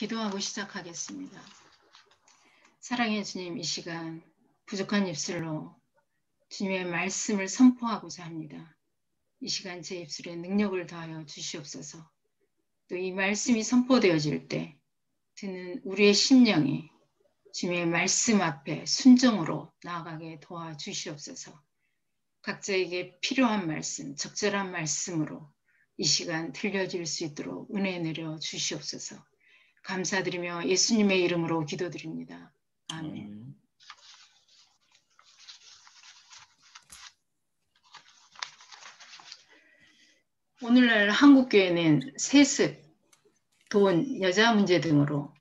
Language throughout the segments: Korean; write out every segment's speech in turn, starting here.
기도하고 시작하겠습니다. 사랑의 주님, 이 시간 부족한 입술로 주님의 말씀을 선포하고자 합니다. 이 시간 제 입술에 능력을 더하여 주시옵소서. 또 이 말씀이 선포되어질 때 듣는 우리의 심령이 주님의 말씀 앞에 순종으로 나아가게 도와주시옵소서. 각자에게 필요한 말씀, 적절한 말씀으로 이 시간 들려질 수 있도록 은혜 내려 주시옵소서. 감사드리며 예수님의 이름으로 기도드립니다. 아멘. 오늘날 한국교회는 세습, 돈, 여자 문제 등으로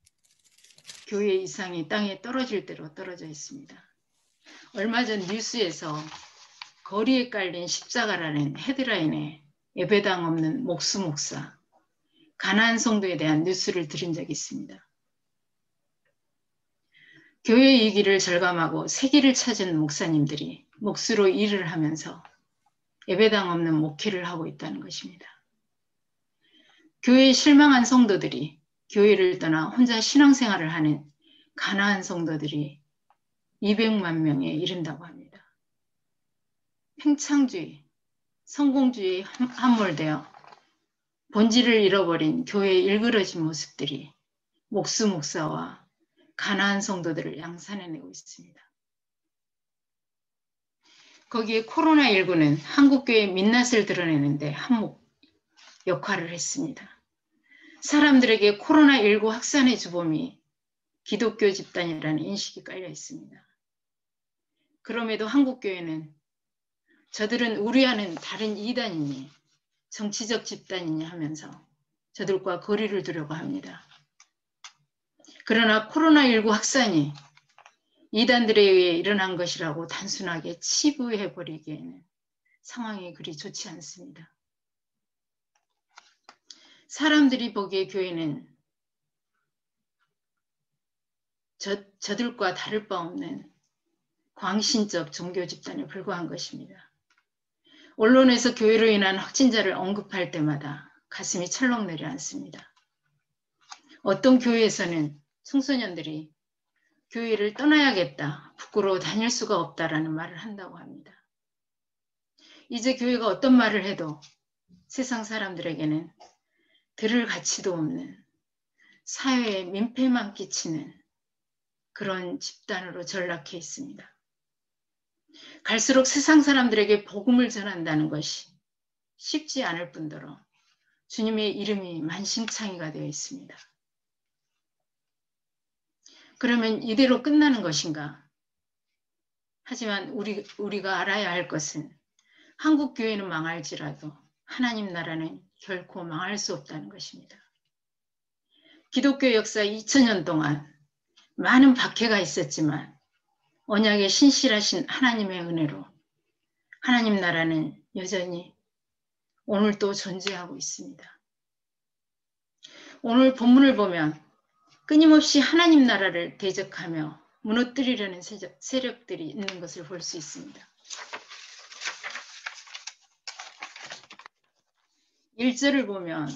교회 이상이 땅에 떨어질 대로 떨어져 있습니다. 얼마 전 뉴스에서 거리에 깔린 십자가라는 헤드라인에 예배당 없는 목수 목사, 가나안 성도에 대한 뉴스를 들은 적이 있습니다. 교회 이기를 절감하고 세기를 찾은 목사님들이 목수로 일을 하면서 예배당 없는 목회를 하고 있다는 것입니다. 교회에 실망한 성도들이 교회를 떠나 혼자 신앙생활을 하는 가나안 성도들이 200만 명에 이른다고 합니다. 팽창주의, 성공주의에 함몰되어 본질을 잃어버린 교회의 일그러진 모습들이 목수 목사와 가나안 성도들을 양산해내고 있습니다. 거기에 코로나19는 한국교회의 민낯을 드러내는데 한몫 역할을 했습니다. 사람들에게 코로나19 확산의 주범이 기독교 집단이라는 인식이 깔려 있습니다. 그럼에도 한국교회는 저들은 우리와는 다른 이단이니 정치적 집단이니 하면서 저들과 거리를 두려고 합니다. 그러나 코로나19 확산이 이단들에 의해 일어난 것이라고 단순하게 치부해버리기에는 상황이 그리 좋지 않습니다. 사람들이 보기에 교회는 저들과 다를 바 없는 광신적 종교 집단에 불과한 것입니다. 언론에서 교회로 인한 확진자를 언급할 때마다 가슴이 철렁 내려앉습니다. 어떤 교회에서는 청소년들이 교회를 떠나야겠다, 부끄러워 다닐 수가 없다라는 말을 한다고 합니다. 이제 교회가 어떤 말을 해도 세상 사람들에게는 들을 가치도 없는 사회에 민폐만 끼치는 그런 집단으로 전락해 있습니다. 갈수록 세상 사람들에게 복음을 전한다는 것이 쉽지 않을 뿐더러 주님의 이름이 만신창이가 되어 있습니다. 그러면 이대로 끝나는 것인가? 하지만 우리가 알아야 할 것은 한국 교회는 망할지라도 하나님 나라는 결코 망할 수 없다는 것입니다. 기독교 역사 2000년 동안 많은 박해가 있었지만 언약의 신실하신 하나님의 은혜로 하나님 나라는 여전히 오늘도 존재하고 있습니다. 오늘 본문을 보면 끊임없이 하나님 나라를 대적하며 무너뜨리려는 세력들이 있는 것을 볼 수 있습니다. 1절을 보면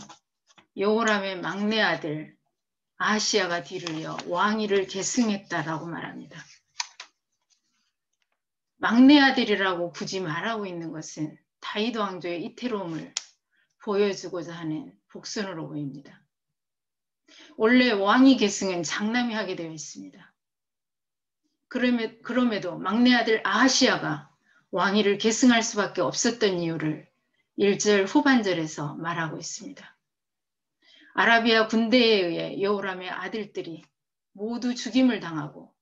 여호람의 막내 아들 아하시야가 뒤를 이어 왕위를 계승했다라고 말합니다. 막내 아들이라고 굳이 말하고 있는 것은 다윗 왕조의 이태로움을 보여주고자 하는 복선으로 보입니다. 원래 왕위 계승은 장남이 하게 되어 있습니다. 그럼에도 막내 아들 아하시야가 왕위를 계승할 수밖에 없었던 이유를 1절 후반절에서 말하고 있습니다. 아라비아 군대에 의해 여호람의 아들들이 모두 죽임을 당하고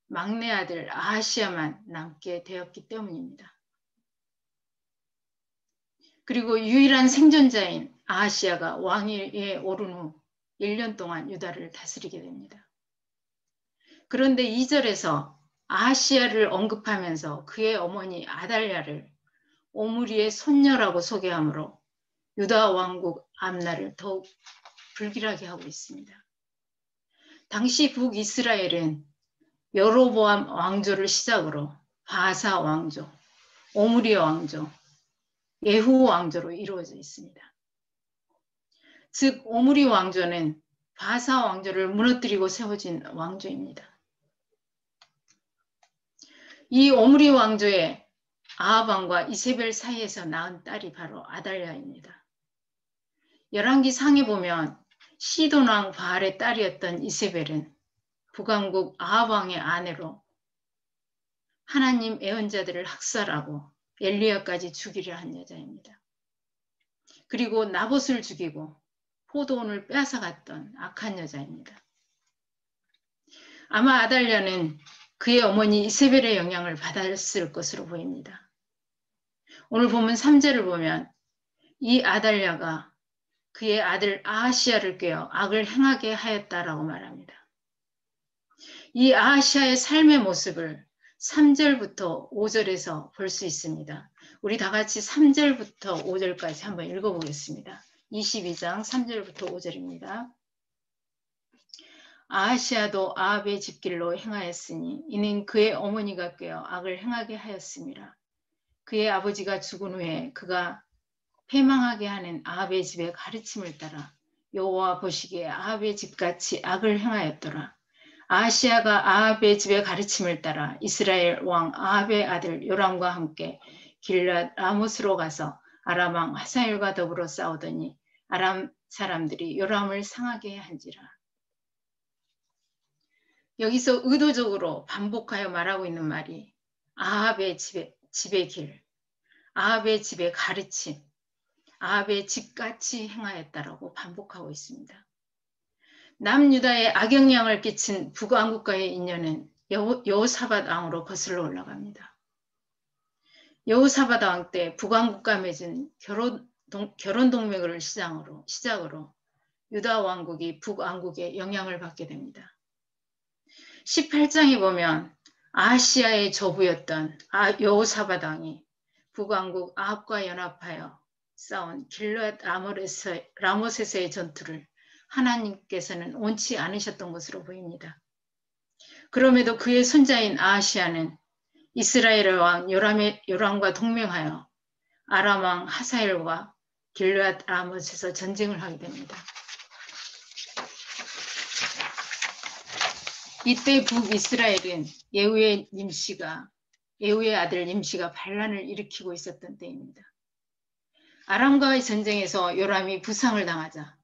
막내 아들 아하시야만 남게 되었기 때문입니다. 그리고 유일한 생존자인 아하시야가 왕위에 오른 후 1년 동안 유다를 다스리게 됩니다. 그런데 2절에서 아하시야를 언급하면서 그의 어머니 아달랴를 오므리의 손녀라고 소개하므로 유다 왕국 암나를 더욱 불길하게 하고 있습니다. 당시 북이스라엘은 여로보암 왕조를 시작으로 바사 왕조, 오므리 왕조, 예후 왕조로 이루어져 있습니다. 즉 오므리 왕조는 바사 왕조를 무너뜨리고 세워진 왕조입니다. 이 오므리 왕조의 아합 왕과 이세벨 사이에서 낳은 딸이 바로 아달랴입니다. 열왕기 상에 보면 시돈 왕 바알의 딸이었던 이세벨은 북왕국 아합 왕의 아내로 하나님 애언자들을 학살하고 엘리야까지 죽이려 한 여자입니다. 그리고 나봇을 죽이고 포도원을 빼앗아갔던 악한 여자입니다. 아마 아달랴는 그의 어머니 이세벨의 영향을 받았을 것으로 보입니다. 오늘 본문 3절을 보면 이 아달랴가 그의 아들 아하시야를 꾀어 악을 행하게 하였다라고 말합니다. 이 아하시야의 삶의 모습을 3절부터 5절에서 볼 수 있습니다. 우리 다 같이 3절부터 5절까지 한번 읽어보겠습니다. 22장 3절부터 5절입니다. 아하시야도 아합의 집길로 행하였으니 이는 그의 어머니가 꾀어 악을 행하게 하였음이라. 그의 아버지가 죽은 후에 그가 패망하게 하는 아합의 집의 가르침을 따라 여호와 보시기에 아합의 집같이 악을 행하였더라. 아하시야가 아합의 집의 가르침을 따라 이스라엘 왕 아합의 아들 요람과 함께 길랏 라못으로 가서 아람 왕 하사엘과 더불어 싸우더니 아람 사람들이 요람을 상하게 한지라. 여기서 의도적으로 반복하여 말하고 있는 말이 아합의 집의 길, 아합의 집의 가르침, 아합의 집같이 행하였다라고 반복하고 있습니다. 남유다에 악영향을 끼친 북왕국과의 인연은 여호사밧 왕으로 거슬러 올라갑니다. 여호사밧 왕 때 북왕국과 맺은 결혼 동맹을 시작으로 유다 왕국이 북왕국에 영향을 받게 됩니다. 18장에 보면 아하시야의 조부였던 여호사밧 왕이 북왕국 아합과 연합하여 싸운 길랏 라못에서의 전투를 하나님께서는 원치 않으셨던 것으로 보입니다. 그럼에도 그의 손자인 아하시야는 이스라엘 왕 요람과 동맹하여 아람 왕 하사엘과 길랏 라못에서 전쟁을 하게 됩니다. 이때 북이스라엘은 예후의 아들 님시가 반란을 일으키고 있었던 때입니다. 아람과의 전쟁에서 요람이 부상을 당하자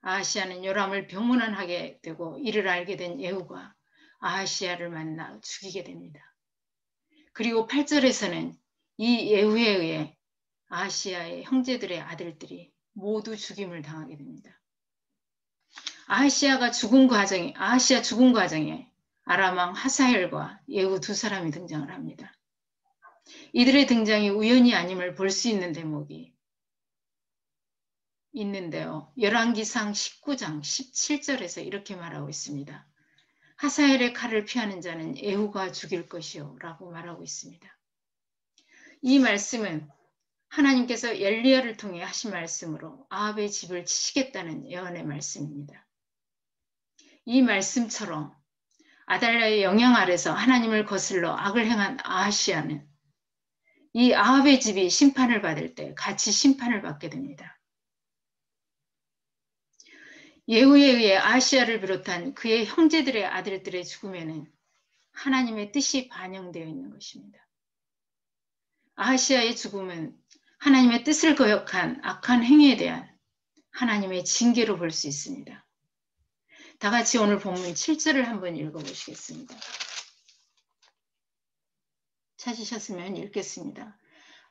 아하시야는 요람을 병문안하게 되고 이를 알게 된 예후가 아하시야를 만나 죽이게 됩니다. 그리고 8절에서는 이 예후에 의해 아하시야의 형제들의 아들들이 모두 죽임을 당하게 됩니다. 아하시야 죽은 과정에 아람 왕 하사엘과 예후 두 사람이 등장을 합니다. 이들의 등장이 우연이 아님을 볼 수 있는 대목이 있는데요. 열왕기상 19장 17절에서 이렇게 말하고 있습니다. 하사엘의 칼을 피하는 자는 예후가 죽일 것이요 라고 말하고 있습니다. 이 말씀은 하나님께서 엘리야를 통해 하신 말씀으로 아합의 집을 치시겠다는 예언의 말씀입니다. 이 말씀처럼 아달랴의 영향 아래서 하나님을 거슬러 악을 행한 아하시야는 이 아합의 집이 심판을 받을 때 같이 심판을 받게 됩니다. 예후에 의해 아하시야를 비롯한 그의 형제들의 아들들의 죽음에는 하나님의 뜻이 반영되어 있는 것입니다. 아하시야의 죽음은 하나님의 뜻을 거역한 악한 행위에 대한 하나님의 징계로 볼 수 있습니다. 다 같이 오늘 본문 7절을 한번 읽어보시겠습니다. 찾으셨으면 읽겠습니다.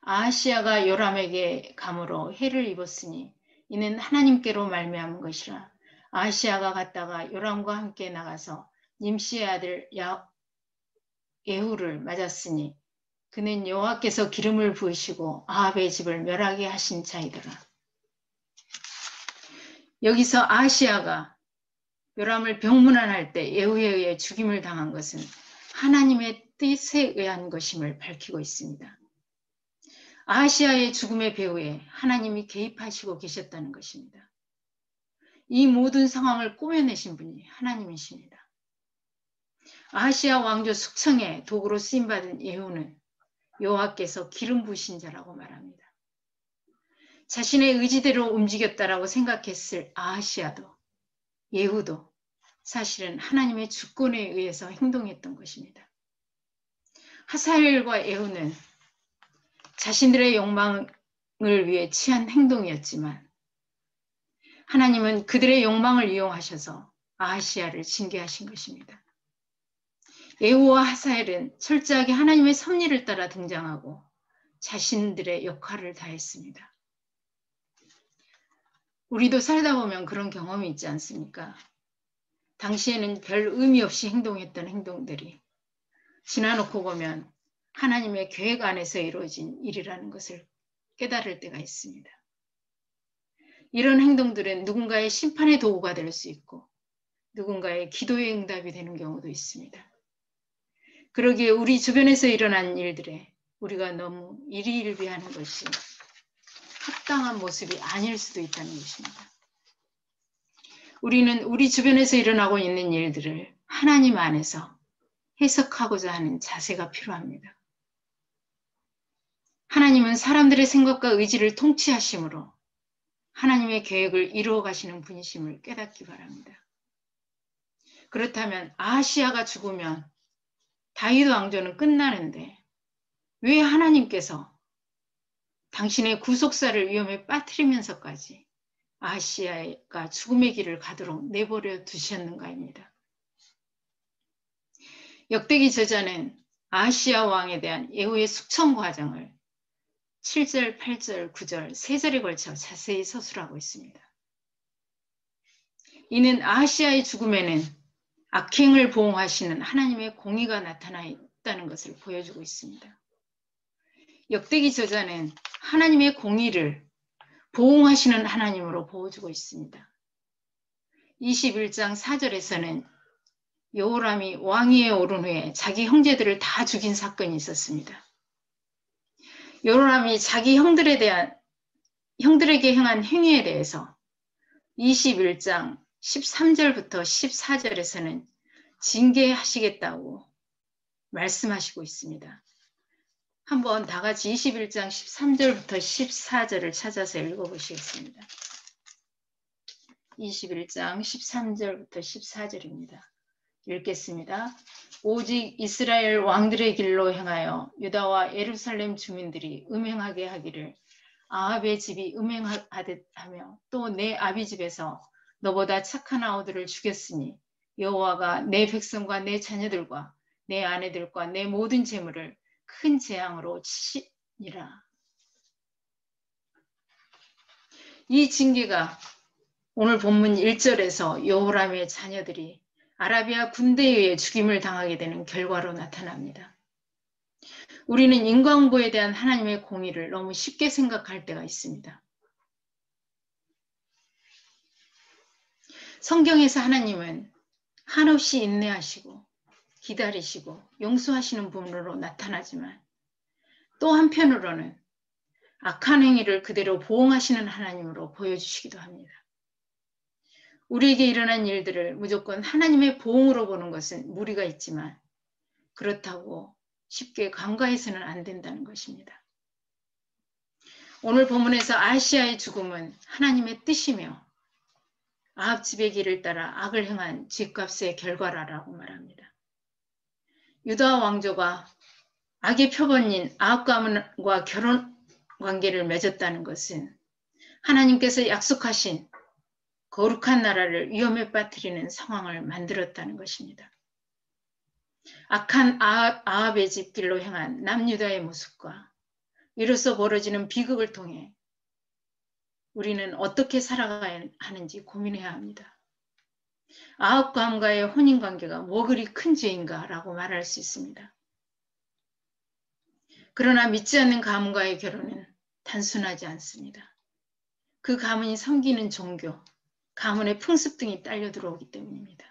아하시야가 요람에게 감으로 해를 입었으니 이는 하나님께로 말미암은 것이라. 아하시야가 갔다가 요람과 함께 나가서 님시의 아들 예후를 맞았으니 그는 여호와께서 기름을 부으시고 아합의 집을 멸하게 하신 자이더라. 여기서 아하시야가 요람을 병문안할 때 예후에 의해 죽임을 당한 것은 하나님의 뜻에 의한 것임을 밝히고 있습니다. 아하시야의 죽음의 배후에 하나님이 개입하시고 계셨다는 것입니다. 이 모든 상황을 꾸며내신 분이 하나님이십니다. 아하시야 왕조 숙청의 도구로 쓰임받은 예후는 여호와께서 기름 부으신 자라고 말합니다. 자신의 의지대로 움직였다라고 생각했을 아하시야도 예후도 사실은 하나님의 주권에 의해서 행동했던 것입니다. 하사엘과 예후는 자신들의 욕망을 위해 취한 행동이었지만 하나님은 그들의 욕망을 이용하셔서 아하시야를 징계하신 것입니다. 예후와 하사엘은 철저하게 하나님의 섭리를 따라 등장하고 자신들의 역할을 다했습니다. 우리도 살다 보면 그런 경험이 있지 않습니까? 당시에는 별 의미 없이 행동했던 행동들이 지나놓고 보면 하나님의 계획 안에서 이루어진 일이라는 것을 깨달을 때가 있습니다. 이런 행동들은 누군가의 심판의 도구가 될 수 있고 누군가의 기도의 응답이 되는 경우도 있습니다. 그러기에 우리 주변에서 일어난 일들에 우리가 너무 일희일비하는 것이 합당한 모습이 아닐 수도 있다는 것입니다. 우리는 우리 주변에서 일어나고 있는 일들을 하나님 안에서 해석하고자 하는 자세가 필요합니다. 하나님은 사람들의 생각과 의지를 통치하심으로 하나님의 계획을 이루어 가시는 분이심을 깨닫기 바랍니다. 그렇다면 아하시야가 죽으면 다윗 왕조는 끝나는데 왜 하나님께서 당신의 구속사를 위험에 빠뜨리면서까지 아하시야가 죽음의 길을 가도록 내버려 두셨는가입니다. 역대기 저자는 아하시야 왕에 대한 예후의 숙청 과정을 7절, 8절, 9절, 3절에 걸쳐 자세히 서술하고 있습니다. 이는 아하시야의 죽음에는 악행을 보응하시는 하나님의 공의가 나타나 있다는 것을 보여주고 있습니다. 역대기 저자는 하나님의 공의를 보응하시는 하나님으로 보여주고 있습니다. 21장 4절에서는 여호람이 왕위에 오른 후에 자기 형제들을 다 죽인 사건이 있었습니다. 여호람이 자기 형들에게 행한 행위에 대해서 21장 13절부터 14절에서는 징계하시겠다고 말씀하시고 있습니다. 한번 다 같이 21장 13절부터 14절을 찾아서 읽어보시겠습니다. 21장 13절부터 14절입니다. 읽겠습니다. 오직 이스라엘 왕들의 길로 행하여 유다와 예루살렘 주민들이 음행하게 하기를 아합의 집이 음행하듯 하며 또 내 아비 집에서 너보다 착한 아우들을 죽였으니 여호와가 내 백성과 내 자녀들과 내 아내들과 내 모든 재물을 큰 재앙으로 치시니라. 이 징계가 오늘 본문 1절에서 여호람의 자녀들이 아라비아 군대에 의해 죽임을 당하게 되는 결과로 나타납니다. 우리는 인과응보에 대한 하나님의 공의를 너무 쉽게 생각할 때가 있습니다. 성경에서 하나님은 한없이 인내하시고 기다리시고 용서하시는 분으로 나타나지만 또 한편으로는 악한 행위를 그대로 보응하시는 하나님으로 보여주시기도 합니다. 우리에게 일어난 일들을 무조건 하나님의 보응으로 보는 것은 무리가 있지만 그렇다고 쉽게 간과해서는 안 된다는 것입니다. 오늘 본문에서 아하시야의 죽음은 하나님의 뜻이며 아합 집의 길을 따라 악을 행한 죄값의 결과라고 말합니다. 유다 왕조가 악의 표본인 아합 가문과 결혼 관계를 맺었다는 것은 하나님께서 약속하신 거룩한 나라를 위험에 빠뜨리는 상황을 만들었다는 것입니다. 악한 아합의 집길로 향한 남유다의 모습과 이로써 벌어지는 비극을 통해 우리는 어떻게 살아가야 하는지 고민해야 합니다. 아합 가문과의 혼인관계가 뭐 그리 큰 죄인가 라고 말할 수 있습니다. 그러나 믿지 않는 가문과의 결혼은 단순하지 않습니다. 그 가문이 섬기는 종교, 가문의 풍습 등이 딸려 들어오기 때문입니다.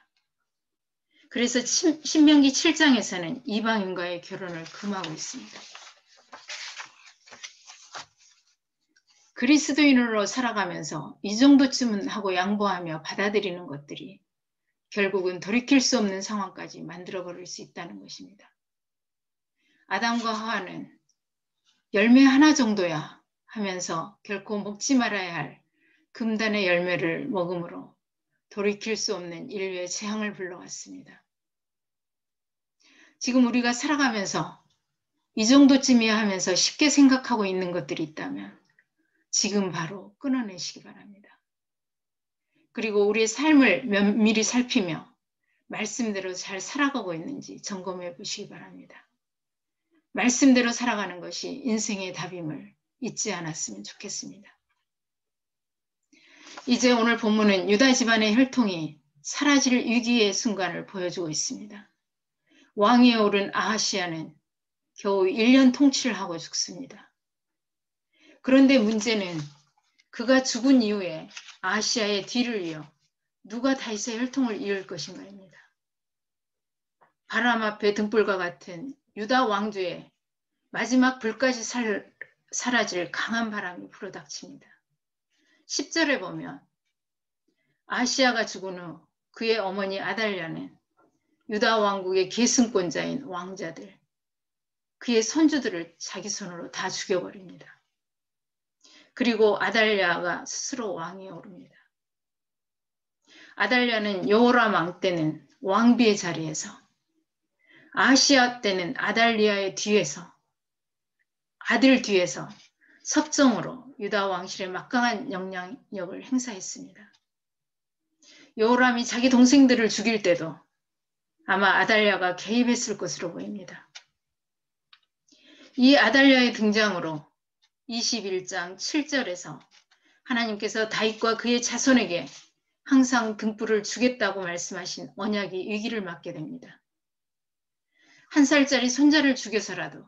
그래서 신명기 7장에서는 이방인과의 결혼을 금하고 있습니다. 그리스도인으로 살아가면서 이 정도쯤은 하고 양보하며 받아들이는 것들이 결국은 돌이킬 수 없는 상황까지 만들어버릴 수 있다는 것입니다. 아담과 하와는 열매 하나 정도야 하면서 결코 먹지 말아야 할 금단의 열매를 먹음으로 돌이킬 수 없는 인류의 재앙을 불러왔습니다. 지금 우리가 살아가면서 이 정도쯤이야 하면서 쉽게 생각하고 있는 것들이 있다면 지금 바로 끊어내시기 바랍니다. 그리고 우리의 삶을 면밀히 살피며 말씀대로 잘 살아가고 있는지 점검해 보시기 바랍니다. 말씀대로 살아가는 것이 인생의 답임을 잊지 않았으면 좋겠습니다. 이제 오늘 본문은 유다 집안의 혈통이 사라질 위기의 순간을 보여주고 있습니다. 왕위에 오른 아하시아는 겨우 1년 통치를 하고 죽습니다. 그런데 문제는 그가 죽은 이후에 아하시아의 뒤를 이어 누가 다윗의 혈통을 이을 것인가입니다. 바람 앞에 등불과 같은 유다 왕조의 마지막 불까지 사라질 강한 바람이 불어닥칩니다. 10절에 보면 아하시아가 죽은 후 그의 어머니 아달랴는 유다 왕국의 계승권자인 왕자들, 그의 선주들을 자기 손으로 다 죽여버립니다. 그리고 아달랴가 스스로 왕위에 오릅니다. 아달랴는 여호람 왕 때는 왕비의 자리에서, 아하시아 때는 아달리아의 뒤에서, 아들 뒤에서 섭정으로 유다 왕실의 막강한 영향력을 행사했습니다. 여호람이 자기 동생들을 죽일 때도 아마 아달랴가 개입했을 것으로 보입니다. 이 아달랴의 등장으로 21장 7절에서 하나님께서 다윗과 그의 자손에게 항상 등불을 주겠다고 말씀하신 언약이 위기를 맞게 됩니다. 1살짜리 손자를 죽여서라도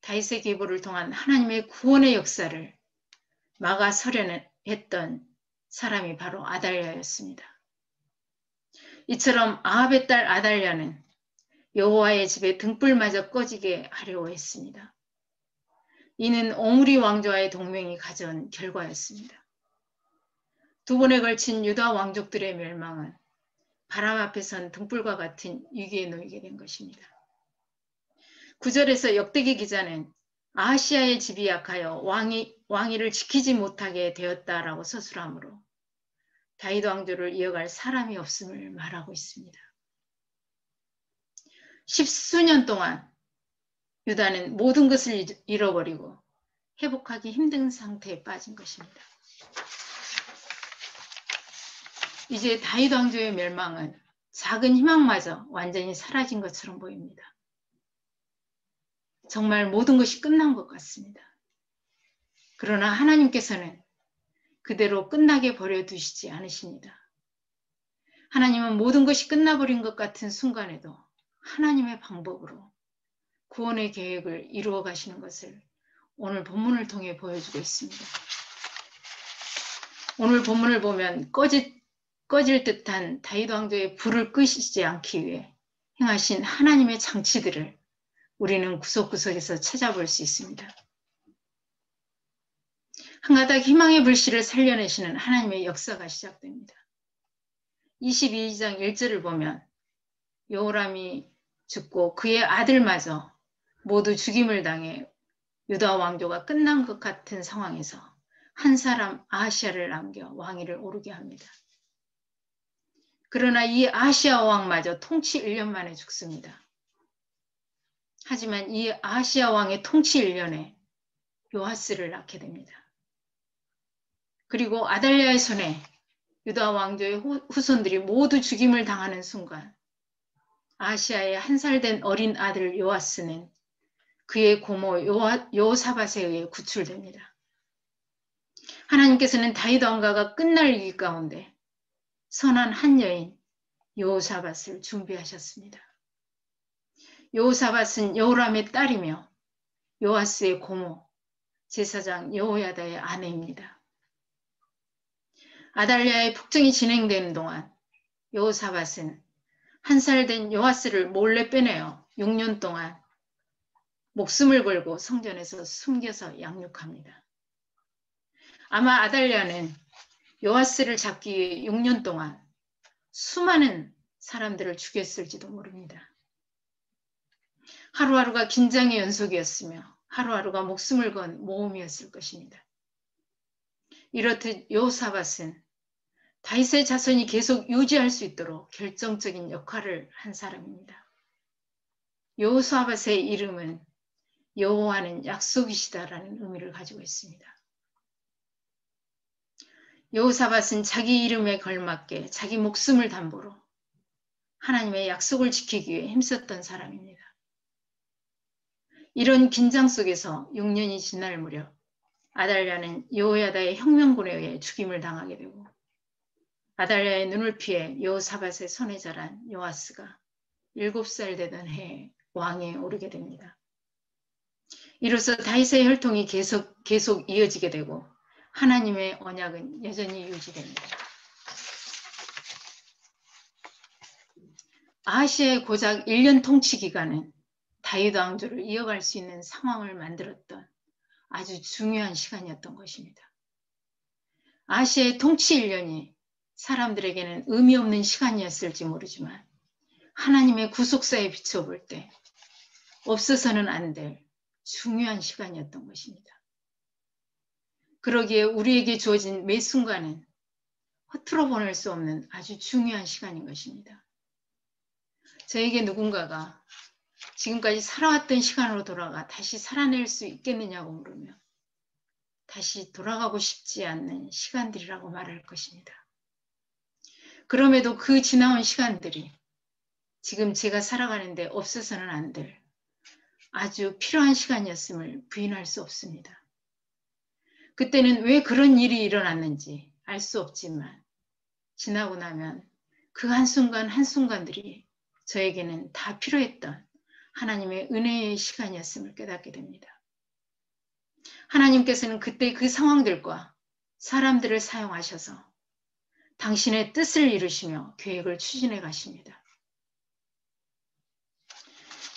다윗의 계보를 통한 하나님의 구원의 역사를 막아서려는 했던 사람이 바로 아달랴였습니다. 이처럼 아합의 딸 아달랴는 여호와의 집에 등불마저 꺼지게 하려고 했습니다. 이는 오므리 왕조와의 동맹이 가져온 결과였습니다. 두 번에 걸친 유다 왕족들의 멸망은 바람 앞에 선 등불과 같은 위기에 놓이게 된 것입니다. 9절에서 역대기 기자는 아하시아의 집이 약하여 왕위를 지키지 못하게 되었다라고 서술하므로 다윗 왕조를 이어갈 사람이 없음을 말하고 있습니다. 10수년 동안 유다는 모든 것을 잃어버리고 회복하기 힘든 상태에 빠진 것입니다. 이제 다윗 왕조의 멸망은 작은 희망마저 완전히 사라진 것처럼 보입니다. 정말 모든 것이 끝난 것 같습니다. 그러나 하나님께서는 그대로 끝나게 버려두시지 않으십니다. 하나님은 모든 것이 끝나버린 것 같은 순간에도 하나님의 방법으로 구원의 계획을 이루어 가시는 것을 오늘 본문을 통해 보여주고 있습니다. 오늘 본문을 보면 꺼질 듯한 다윗 왕조의 불을 끄시지 않기 위해 행하신 하나님의 장치들을 우리는 구석구석에서 찾아볼 수 있습니다. 한 가닥 희망의 불씨를 살려내시는 하나님의 역사가 시작됩니다. 22장 1절을 보면 여호람이 죽고 그의 아들마저 모두 죽임을 당해 유다 왕조가 끝난 것 같은 상황에서 한 사람 아하시아를 남겨 왕위를 오르게 합니다. 그러나 이 아하시아 왕마저 통치 1년 만에 죽습니다. 하지만 이 아하시아 왕의 통치 1년에 요아스를 낳게 됩니다. 그리고 아달랴의 손에 유다 왕조의 후손들이 모두 죽임을 당하는 순간 아하시아의 1살 된 어린 아들 요아스는 그의 고모 여호사밧에 의해 구출됩니다. 하나님께서는 다윗 왕가가 끝날 위기 가운데 선한 한 여인 여호사밧을 준비하셨습니다. 여호사밧은 여호람의 딸이며 요아스의 고모 제사장 여호야다의 아내입니다. 아달랴의 폭정이 진행되는 동안 여호사밧은 1살 된 요아스를 몰래 빼내어 6년 동안 목숨을 걸고 성전에서 숨겨서 양육합니다. 아마 아달랴는 요아스를 잡기 위해 6년 동안 수많은 사람들을 죽였을지도 모릅니다. 하루하루가 긴장의 연속이었으며 하루하루가 목숨을 건 모험이었을 것입니다. 이렇듯 여호사밧은 다윗의 자손이 계속 유지할 수 있도록 결정적인 역할을 한 사람입니다. 여호사밧의 이름은 여호와는 약속이시다라는 의미를 가지고 있습니다. 여호사밧은 자기 이름에 걸맞게 자기 목숨을 담보로 하나님의 약속을 지키기 위해 힘썼던 사람입니다. 이런 긴장 속에서 6년이 지날 무렵 아달랴는 여호야다의 혁명군에 의해 죽임을 당하게 되고 아달랴의 눈을 피해 여호사밧의 손에 자란 요아스가 7살 되던 해에 왕에 오르게 됩니다. 이로써 다윗의 혈통이 계속 이어지게 되고 하나님의 언약은 여전히 유지됩니다. 아하시아의 고작 1년 통치 기간은 다윗 왕조를 이어갈 수 있는 상황을 만들었던 아주 중요한 시간이었던 것입니다. 아하시아의 통치 1년이 사람들에게는 의미 없는 시간이었을지 모르지만 하나님의 구속사에 비춰볼 때 없어서는 안 될 중요한 시간이었던 것입니다. 그러기에 우리에게 주어진 매 순간은 허투루 보낼 수 없는 아주 중요한 시간인 것입니다. 저에게 누군가가 지금까지 살아왔던 시간으로 돌아가 다시 살아낼 수 있겠느냐고 물으면 다시 돌아가고 싶지 않는 시간들이라고 말할 것입니다. 그럼에도 그 지나온 시간들이 지금 제가 살아가는데 없어서는 안 될 아주 필요한 시간이었음을 부인할 수 없습니다. 그때는 왜 그런 일이 일어났는지 알 수 없지만 지나고 나면 그 한순간 한순간들이 저에게는 다 필요했던 하나님의 은혜의 시간이었음을 깨닫게 됩니다. 하나님께서는 그때 그 상황들과 사람들을 사용하셔서 당신의 뜻을 이루시며 계획을 추진해 가십니다.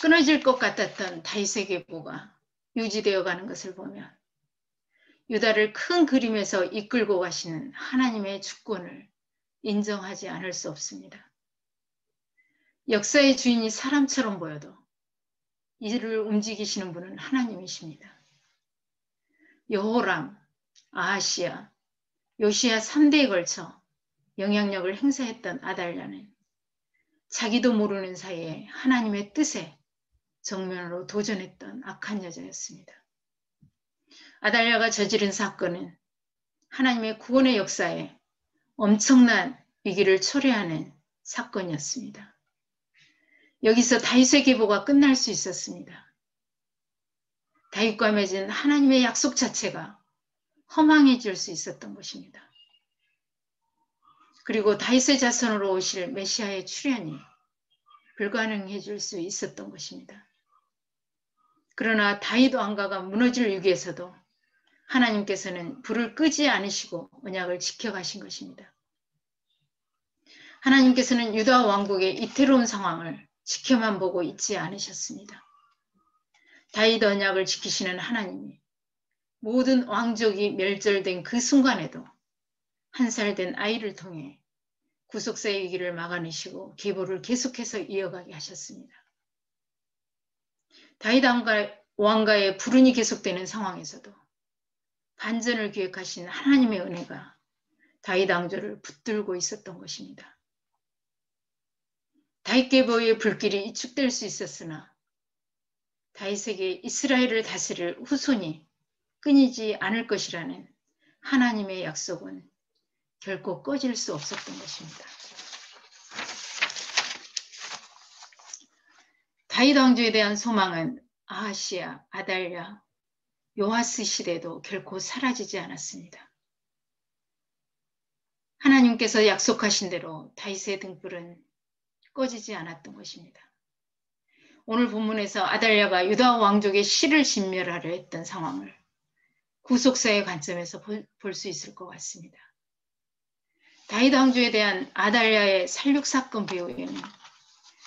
끊어질 것 같았던 다윗의 계보가 유지되어 가는 것을 보면 유다를 큰 그림에서 이끌고 가시는 하나님의 주권을 인정하지 않을 수 없습니다. 역사의 주인이 사람처럼 보여도 이를 움직이시는 분은 하나님이십니다. 여호람, 아하시아, 요시야 3대에 걸쳐 영향력을 행사했던 아달랴는 자기도 모르는 사이에 하나님의 뜻에 정면으로 도전했던 악한 여자였습니다. 아달랴가 저지른 사건은 하나님의 구원의 역사에 엄청난 위기를 초래하는 사건이었습니다. 여기서 다윗의 계보가 끝날 수 있었습니다. 다윗과 맺은 하나님의 약속 자체가 허망해질 수 있었던 것입니다. 그리고 다윗의 자손으로 오실 메시아의 출현이 불가능해질 수 있었던 것입니다. 그러나 다윗 왕가가 무너질 위기에서도 하나님께서는 불을 끄지 않으시고 언약을 지켜가신 것입니다. 하나님께서는 유다 왕국의 이태로운 상황을 지켜만 보고 있지 않으셨습니다. 다윗 언약을 지키시는 하나님이 모든 왕족이 멸절된 그 순간에도 한 살 된 아이를 통해 구속사의 위기를 막아내시고 계보를 계속해서 이어가게 하셨습니다. 다윗 왕가의 불운이 계속되는 상황에서도 반전을 기획하신 하나님의 은혜가 다윗 왕조를 붙들고 있었던 것입니다. 다윗 계보의 불길이 이축될 수 있었으나 다윗에게 이스라엘을 다스릴 후손이 끊이지 않을 것이라는 하나님의 약속은 결코 꺼질 수 없었던 것입니다. 다윗 왕조에 대한 소망은 아하시아, 아달랴, 요아스 시대도 결코 사라지지 않았습니다. 하나님께서 약속하신 대로 다윗의 등불은 꺼지지 않았던 것입니다. 오늘 본문에서 아달랴가 유다 왕족의 씨를 진멸하려 했던 상황을 구속사의 관점에서 볼 수 있을 것 같습니다. 다윗 왕조에 대한 아달랴의 살육 사건 배후에는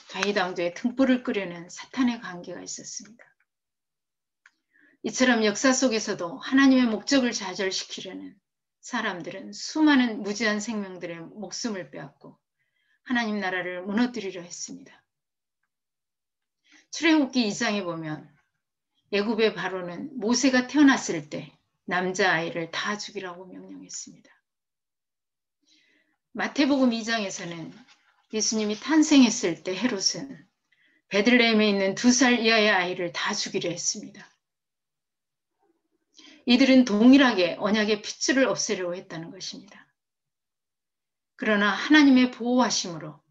다윗 왕조의 등불을 끄려는 사탄의 관계가 있었습니다. 이처럼 역사 속에서도 하나님의 목적을 좌절시키려는 사람들은 수많은 무지한 생명들의 목숨을 빼앗고 하나님 나라를 무너뜨리려 했습니다. 출애굽기 2장에 보면 애굽의 바로는 모세가 태어났을 때 남자아이를 다 죽이라고 명령했습니다. 마태복음 2장에서는 예수님이 탄생했을 때 헤롯은 베들레헴에 있는 2살 이하의 아이를 다 죽이려 했습니다. 이들은 동일하게 언약의 핏줄을 없애려고 했다는 것입니다. 그러나 하나님의 보호하심으로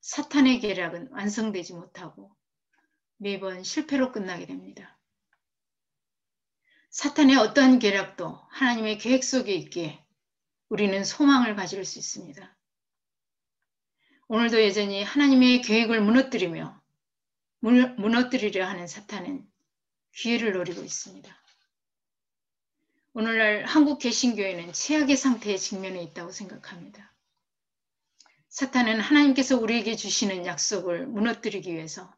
사탄의 계략은 완성되지 못하고 매번 실패로 끝나게 됩니다. 사탄의 어떠한 계략도 하나님의 계획 속에 있기에 우리는 소망을 가질 수 있습니다. 오늘도 여전히 하나님의 계획을 무너뜨리려 하는 사탄은 기회를 노리고 있습니다. 오늘날 한국 개신교회는 최악의 상태에 직면해 있다고 생각합니다. 사탄은 하나님께서 우리에게 주시는 약속을 무너뜨리기 위해서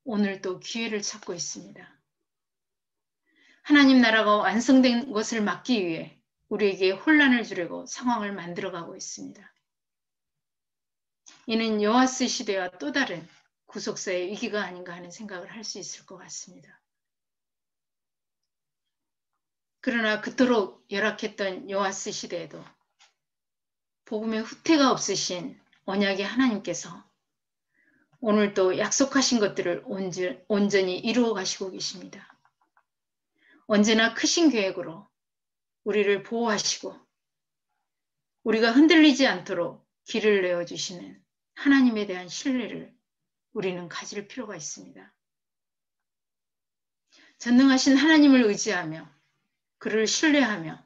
오늘도 기회를 찾고 있습니다. 하나님 나라가 완성된 것을 막기 위해 우리에게 혼란을 주려고 상황을 만들어가고 있습니다. 이는 요아스 시대와 또 다른 구속사의 위기가 아닌가 하는 생각을 할 수 있을 것 같습니다. 그러나 그토록 열악했던 요아스 시대에도 복음의 후퇴가 없으신 언약의 하나님께서 오늘도 약속하신 것들을 온전히 이루어 가시고 계십니다. 언제나 크신 계획으로 우리를 보호하시고 우리가 흔들리지 않도록 길을 내어주시는 하나님에 대한 신뢰를 우리는 가질 필요가 있습니다. 전능하신 하나님을 의지하며 그를 신뢰하며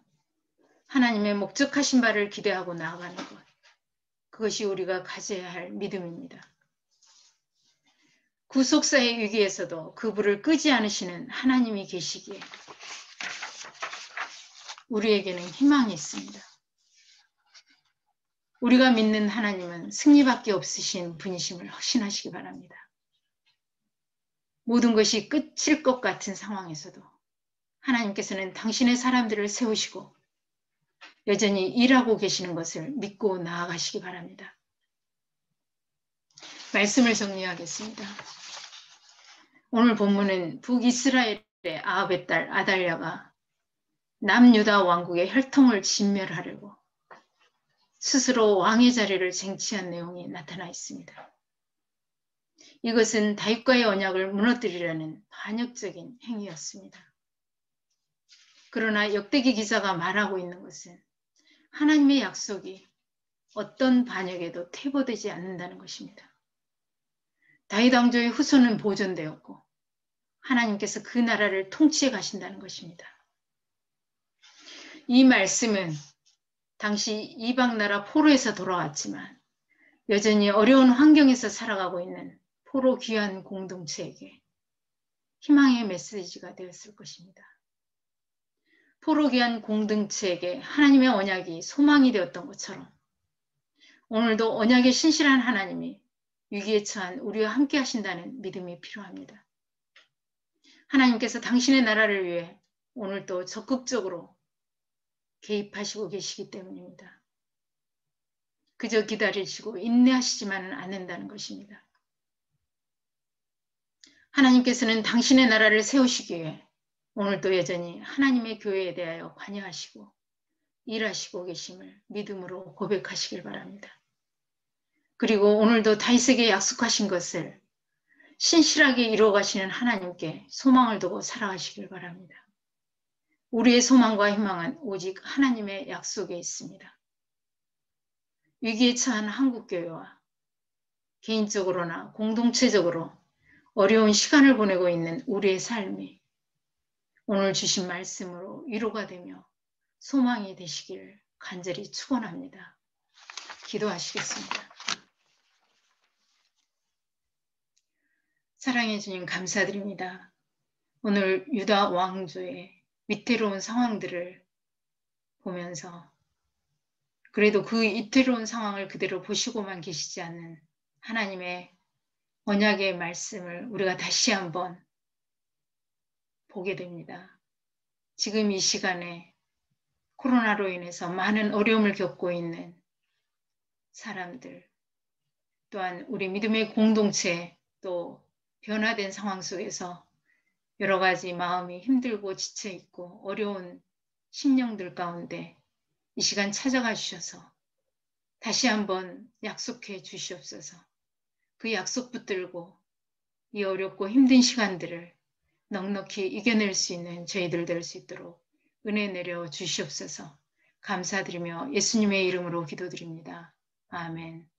하나님의 목적하신 바를 기대하고 나아가는 것, 그것이 우리가 가져야 할 믿음입니다. 구속사의 위기에서도 그 불을 끄지 않으시는 하나님이 계시기에 우리에게는 희망이 있습니다. 우리가 믿는 하나님은 승리밖에 없으신 분이심을 확신하시기 바랍니다. 모든 것이 끝일 것 같은 상황에서도 하나님께서는 당신의 사람들을 세우시고 여전히 일하고 계시는 것을 믿고 나아가시기 바랍니다. 말씀을 정리하겠습니다. 오늘 본문은 북이스라엘의 아합의 딸 아달랴가 남유다 왕국의 혈통을 진멸하려고 스스로 왕의 자리를 쟁취한 내용이 나타나 있습니다. 이것은 다윗과의 언약을 무너뜨리려는 반역적인 행위였습니다. 그러나 역대기 기자가 말하고 있는 것은 하나님의 약속이 어떤 반역에도 퇴보되지 않는다는 것입니다. 다윗 왕조의 후손은 보존되었고 하나님께서 그 나라를 통치해 가신다는 것입니다. 이 말씀은 당시 이방 나라 포로에서 돌아왔지만 여전히 어려운 환경에서 살아가고 있는 포로 귀환 공동체에게 희망의 메시지가 되었을 것입니다. 포로 귀환 공동체에게 하나님의 언약이 소망이 되었던 것처럼 오늘도 언약의 신실한 하나님이 위기에 처한 우리와 함께 하신다는 믿음이 필요합니다. 하나님께서 당신의 나라를 위해 오늘도 적극적으로 개입하시고 계시기 때문입니다. 그저 기다리시고 인내하시지만은 않는다는 것입니다. 하나님께서는 당신의 나라를 세우시기 위해 오늘도 여전히 하나님의 교회에 대하여 관여하시고 일하시고 계심을 믿음으로 고백하시길 바랍니다. 그리고 오늘도 다윗에게 약속하신 것을 신실하게 이루어 가시는 하나님께 소망을 두고 살아가시길 바랍니다. 우리의 소망과 희망은 오직 하나님의 약속에 있습니다. 위기에 처한 한국교회와 개인적으로나 공동체적으로 어려운 시간을 보내고 있는 우리의 삶이 오늘 주신 말씀으로 위로가 되며 소망이 되시길 간절히 축원합니다. 기도하시겠습니다. 사랑해 주님 감사드립니다. 오늘 유다 왕조의 위태로운 상황들을 보면서 그래도 그 위태로운 상황을 그대로 보시고만 계시지 않는 하나님의 언약의 말씀을 우리가 다시 한번 보게 됩니다. 지금 이 시간에 코로나로 인해서 많은 어려움을 겪고 있는 사람들, 또한 우리 믿음의 공동체, 또 변화된 상황 속에서 여러 가지 마음이 힘들고 지쳐있고 어려운 심령들 가운데 이 시간 찾아가 주셔서 다시 한번 약속해 주시옵소서. 그 약속 붙들고 이 어렵고 힘든 시간들을 넉넉히 이겨낼 수 있는 저희들 될 수 있도록 은혜 내려 주시옵소서. 감사드리며 예수님의 이름으로 기도드립니다. 아멘.